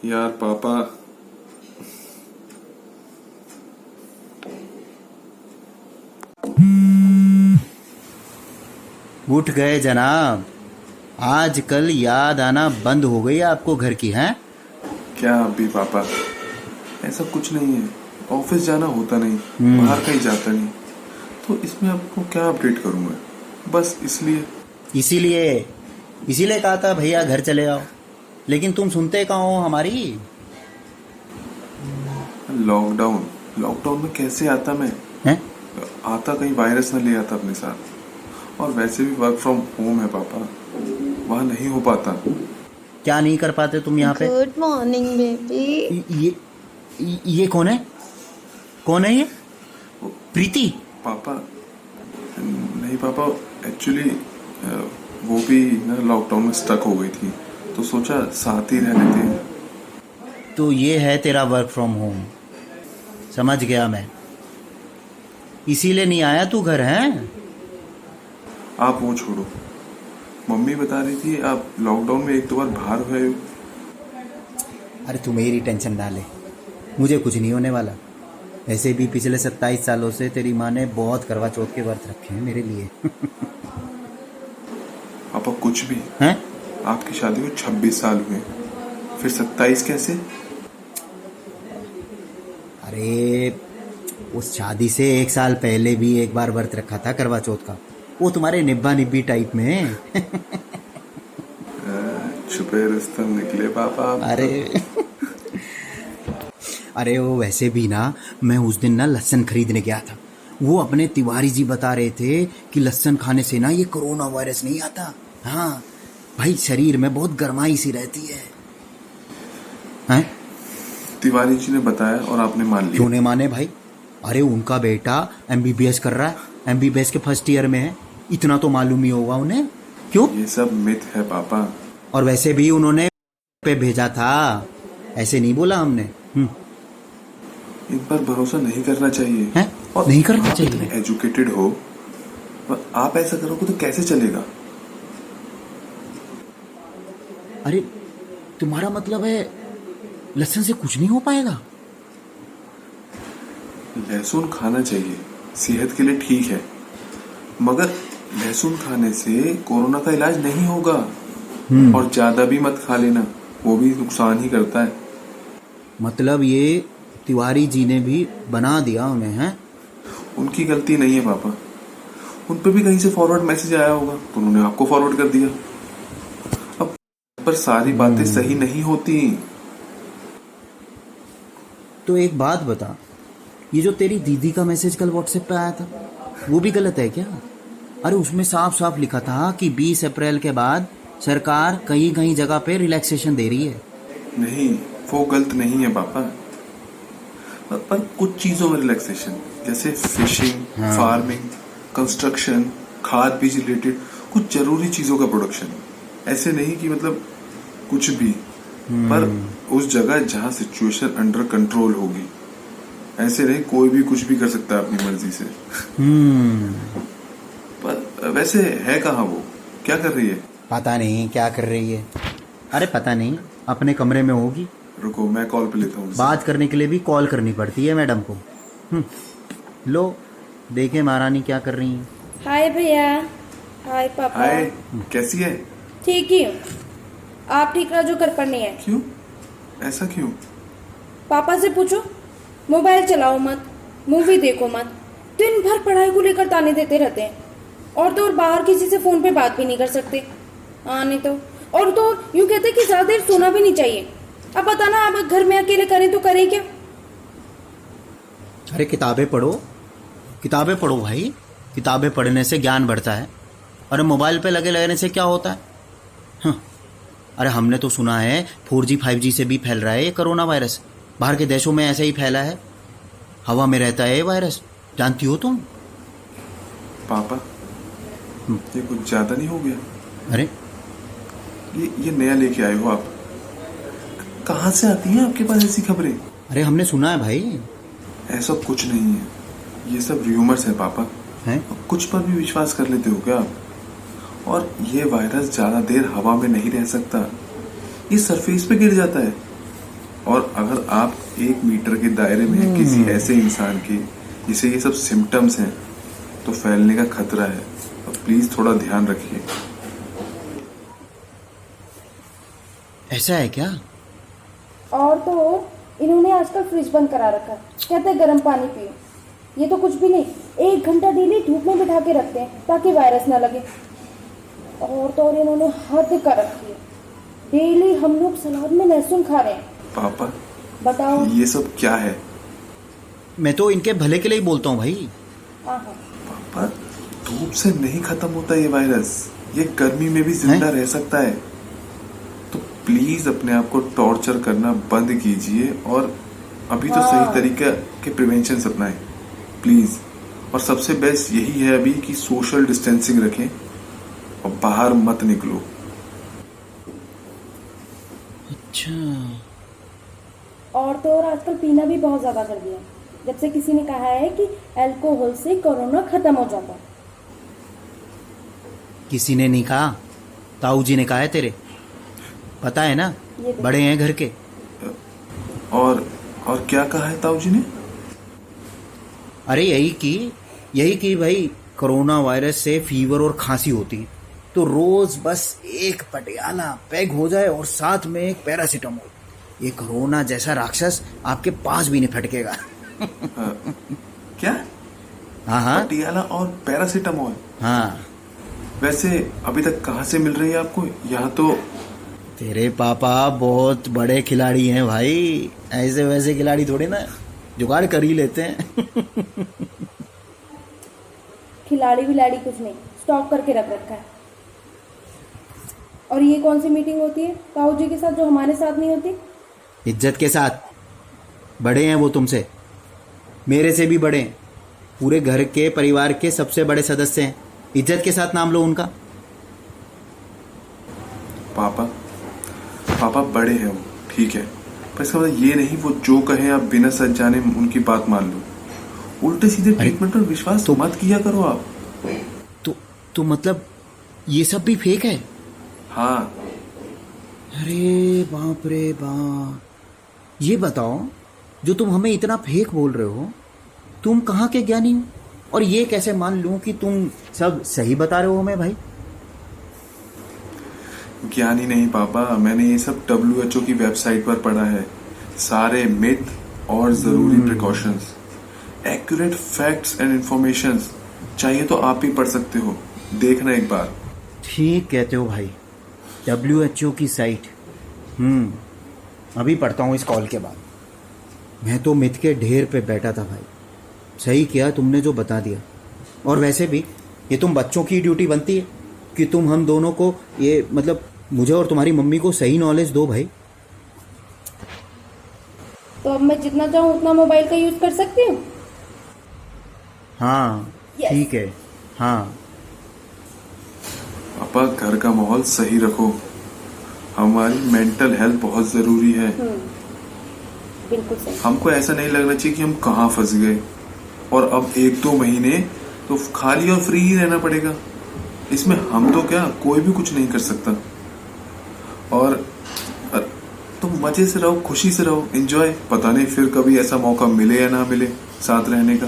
यार पापा, उठ गए जनाब। आजकल याद आना बंद हो गई आपको घर की, हैं? क्या अभी पापा, ऐसा कुछ नहीं है। ऑफिस जाना होता नहीं, बाहर कहीं जाता नहीं, तो इसमें आपको क्या अपडेट करूंगा। बस इसलिए इसीलिए इसीलिए कहा था भैया घर चले आओ, लेकिन तुम सुनते कहाँ हो हमारी। लॉकडाउन लॉकडाउन में कैसे आता मैं? हैं? आता कहीं वायरस न ले आता अपने साथ। और वैसे भी वर्क फ्रॉम होम है पापा, वहाँ नहीं हो पाता। क्या नहीं कर पाते तुम यहाँ पे? Good morning baby. ये कौन है? कौन है ये? प्रीति? पापा नहीं पापा, एक्चुअली वो भी ना लॉकडाउन में स्टक हो गई थी, तो सोचा साथ ही रह लेते हैं। तो ये है तेरा वर्क फ्रॉम होम, समझ गया मैं। इसीलिए नहीं आया तू घर, हैं? आप वो छोड़ो, मम्मी बता रही थी आप लॉकडाउन में एक दो बार बाहर हुए हो। अरे तू मेरी टेंशन ना ले, मुझे कुछ नहीं होने वाला। ऐसे भी पिछले 27 सालों से तेरी माँ ने बहुत करवा चौथ के व्रत रखे हैं मेरे लिए। पापा कुछ भी हैं? आपकी शादी को 26 साल हुए, फिर 27 कैसे? अरे उस शादी से 1 साल पहले भी एक बार व्रत रखा था करवा चौथ का, वो तुम्हारे निब्बा निब्बी टाइप में। छुपे रुस्तम निकले पापा आप। अरे वो वैसे भी ना, मैं उस दिन ना लहसुन खरीदने गया था। वो अपने तिवारी जी बता रहे थे कि लहसुन खाने से ना ये कोरोना वायरस नहीं आता। हाँ भाई, शरीर में बहुत गर्माई सी रहती है। हैं? तिवारी जी ने बताया और आपने मान लिया? क्यों नहीं माने भाई? अरे उनका बेटा MBBS कर रहा है, MBBS के फर्स्ट ईयर में है, इतना तो मालूम ही होगा उन्हें। क्यों? ये सब मिथ है पापा। और वैसे भी उन्होंने पे भेजा था, ऐसे नहीं बोला हमने। इन पर भरोसा नहीं करना चाहिए। हैं? और नहीं करना आप चाहिए। इतने एजुकेटेड हो, पर आप ऐसा करोगे तो कैसे चलेगा? अरे तुम्हारा मतलब है लहसुन से कुछ नहीं हो पाएगा? लहसुन खाना चाहिए, सेहत के लिए ठीक है, मगर लहसुन खाने से कोरोना का इलाज नहीं होगा। और ज्यादा भी मत खा लेना, वो भी नुकसान ही करता है। मतलब ये तिवारी जी ने भी बना दिया उन्हें, हैं? उनकी गलती नहीं है पापा, उन पे भी कहीं से फॉरवर्ड मैसेज आया होगा तो उन्होंने आपको फॉरवर्ड कर दिया। अब पर सारी बातें सही नहीं होती। तो एक बात बता, ये जो तेरी दीदी का मैसेज कल व्हाट्सएप पे आया था, वो भी गलत है क्या? अरे उसमें साफ साफ लिखा था कि 20 अप्रैल के बाद सरकार कहीं कहीं जगह पे रिलैक्सेशन दे रही है। नहीं, वो गलत नहीं है पापा, पर कुछ चीजों में रिलैक्सेशन, जैसे फिशिंग, फार्मिंग, कंस्ट्रक्शन, खाद बीज रिलेटेड कुछ जरूरी चीजों का प्रोडक्शन। ऐसे नहीं कि मतलब कुछ भी, पर उस जगह जहां सिचुएशन अंडर कंट्रोल होगी। ऐसे नहीं कोई भी कुछ भी कर सकता है अपनी मर्जी से। पर वैसे है कहाँ वो, क्या कर रही है? पता नहीं क्या कर रही है। अरे पता नहीं, अपने कमरे में होगी। रुको मैं कॉल पे लेता हूँ। बात करने के लिए भी कॉल करनी पड़ती है मैडम को। लो देखे महारानी क्या कर रही हैं। हाय भैया। हाय पापा। हाय, कैसी है? ठीक ही हूँ। आप ठीक रहो, जो घर पर नहीं है। क्यों? ऐसा क्यों? पापा से पूछो, मोबाइल चलाओ मत, मूवी देखो मत, दिन भर पढ़ाई को लेकर ताने देते रहते हैं। और तो और बाहर किसी से फोन पे बात भी नहीं कर सकते। हाँ नहीं तो और यूं कहते हैं कि ज्यादा देर सोना भी नहीं चाहिए। अब बताना, आप घर में अकेले करें तो करें क्या? अरे किताबें पढ़ो भाई। किताबें पढ़ने से ज्ञान बढ़ता है। अरे मोबाइल पे लगे रहने से क्या होता है? अरे हमने तो सुना है 4G 5G से भी फैल रहा है ये कोरोना वायरस। बाहर के देशों में ऐसे ही फैला है, हवा में रहता है ये वायरस, जानती हो तुम? पापा ये कुछ ज्यादा नहीं हो गया? अरे ये नया लेके आए हो आप? कहाँ से आती हैं आपके पास ऐसी खबरें? अरे हमने सुना है भाई। ऐसा कुछ नहीं है, ये सब र्यूमर्स है पापा। हैं? कुछ पर भी विश्वास कर लेते हो क्या आप? और ये वायरस ज्यादा देर हवा में नहीं रह सकता, ये सरफेस पे गिर जाता है। और अगर आप 1 मीटर के दायरे में हैं किसी ऐसे इंसान के जिसे ये सब सिम्टम्स हैं तो फैलने का खतरा है। और प्लीज थोड़ा ध्यान रखिए। ऐसा है क्या? और तो और इन्होंने आजकल फ्रिज बंद करा रखा है, कहते हैं गर्म पानी पियो। ये तो कुछ भी नहीं, 1 घंटा डेली धूप में बिठा के रखते हैं ताकि वायरस ना लगे। और तो और इन्होंने हद कर रखी है, डेली हम लोग सलाद में लहसुन खा रहे हैं। पापा बताओ। ये सब क्या है? मैं तो इनके भले के लिए ही बोलता हूँ भाई। हाँ। पापा धूप से नहीं खत्म होता ये वायरस, ये गर्मी में भी जिंदा रह सकता है। तो प्लीज अपने आप को टॉर्चर करना बंद कीजिए और अभी तो सही तरीके के प्रिवेंशन अपनाएं प्लीज। और सबसे बेस्ट यही है अभी कि सोशल डिस्टेंसिंग रखें और बाहर मत निकलो। अच्छा, और तो और आजकल पीना भी बहुत ज्यादा कर दिया, जब से किसी ने कहा है कि अल्कोहल से कोरोना खत्म हो जाता। किसी ने नहीं कहा, ताऊ जी ने कहा है तेरे, पता है ना, बड़े हैं घर के। और क्या कहा है ताऊ जी ने? अरे यही कि भाई कोरोना वायरस से फीवर और खांसी होती है तो रोज बस एक पटियाला पैग हो जाए और साथ में एक पैरासीटामोल, ये कोरोना जैसा राक्षस आपके पास भी नहीं फटकेगा। क्या? हाँ पटियाला और पैरासीटामोल? हाँ। वैसे अभी तक कहाँ से मिल रही है आपको? यहाँ तो तेरे पापा बहुत बड़े खिलाड़ी हैं भाई, ऐसे वैसे खिलाड़ी थोड़े ना, जुगाड़ कर ही लेते हैं। खिलाड़ी विलाड़ी कुछ नहीं, स्टॉक करके रख रखा है। और ये कौन सी मीटिंग होती है ताऊ जी के साथ जो हमारे साथ नहीं होती? इज्जत के साथ, बड़े हैं वो तुमसे, मेरे से भी बड़े हैं, पूरे घर के परिवार के सबसे बड़े सदस्य हैं, इज्जत के साथ नाम लो उनका। पापा बड़े हैं वो, ठीक है, पर इसका मतलब ये नहीं वो जो कहें आप बिना सच जाने उनकी बात मान लो। उल्टे सीधे ट्रीटमेंट पर विश्वास तो मत किया करो आप। तो मतलब ये सब भी फेक है? हाँ। अरे बाप रे बाप, ये बताओ जो तुम हमें इतना फेक बोल रहे हो, तुम कहाँ के ज्ञानी हो? और ये कैसे मान लूं कि तुम सब सही बता रहे हो हमें भाई? ज्ञानी नहीं पापा, मैंने ये सब WHO की वेबसाइट पर पढ़ा है। सारे मिथ और जरूरी precautions, accurate facts and informations चाहिए तो आप भी पढ़ सकते हो, देखना एक बार। ठीक कहते हो भाई, WHO की साइट। अभी पढ़ता हूँ इस कॉल के बाद। मैं तो मिथ के ढेर पे बैठा था भाई, सही किया तुमने जो बता दिया। और वैसे भी ये तुम बच्चों की ड्यूटी बनती है कि तुम हम दोनों को, ये मतलब मुझे और तुम्हारी मम्मी को सही नॉलेज दो भाई। तो अब मैं जितना चाहूँ उतना मोबाइल का यूज कर सकती हूँ? हाँ Yes. ठीक है। हाँ पापा घर का माहौल सही रखो, हमारी मेंटल हेल्थ बहुत जरूरी है। बिल्कुल सही। हमको ऐसा नहीं लगना चाहिए कि हम कहाँ फंस गए और अब 1-2 महीने तो खाली और फ्री ही रहना पड़ेगा। इसमें हम तो क्या, कोई भी कुछ नहीं कर सकता। और तुम मजे से रहो, खुशी से रहो, एंजॉय। पता नहीं फिर कभी ऐसा मौका मिले या ना मिले साथ रहने का।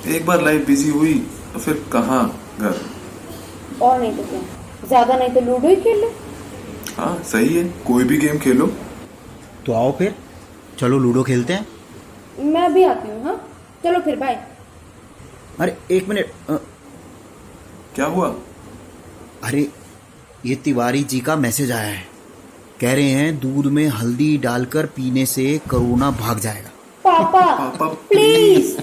एक बार लाइफ बिजी हुई तो फिर कहाँ घर। और नहीं तो क्या, ज्यादा नहीं तो लूडो ही खेल लो। हाँ सही है, कोई भी गेम खेलो। तो आओ फिर चलो लूडो खेलते हैं। मैं भी आती हूँ। हाँ चलो फिर, बाय। अरे एक मिनट, क्या हुआ? अरे ये तिवारी जी का मैसेज आया है, कह रहे हैं दूध में हल्दी डालकर पीने से कोरोना भाग जाएगा। पापा प्लीज।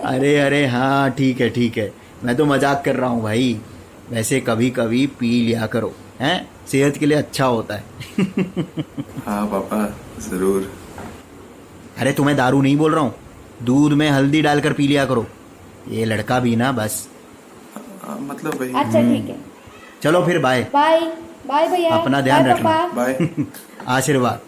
अरे हाँ ठीक है, मैं तो मजाक कर रहा हूँ भाई। वैसे कभी कभी पी लिया करो, हैं, सेहत के लिए अच्छा होता है। हाँ पापा जरूर। अरे तुम्हें दारू नहीं बोल रहा हूँ, दूध में हल्दी डालकर पी लिया करो। ये लड़का भी ना बस। मतलब वही। अच्छा ठीक है, चलो फिर बाय। बाय बाय भैया, अपना ध्यान रखना। बाय। आशीर्वाद।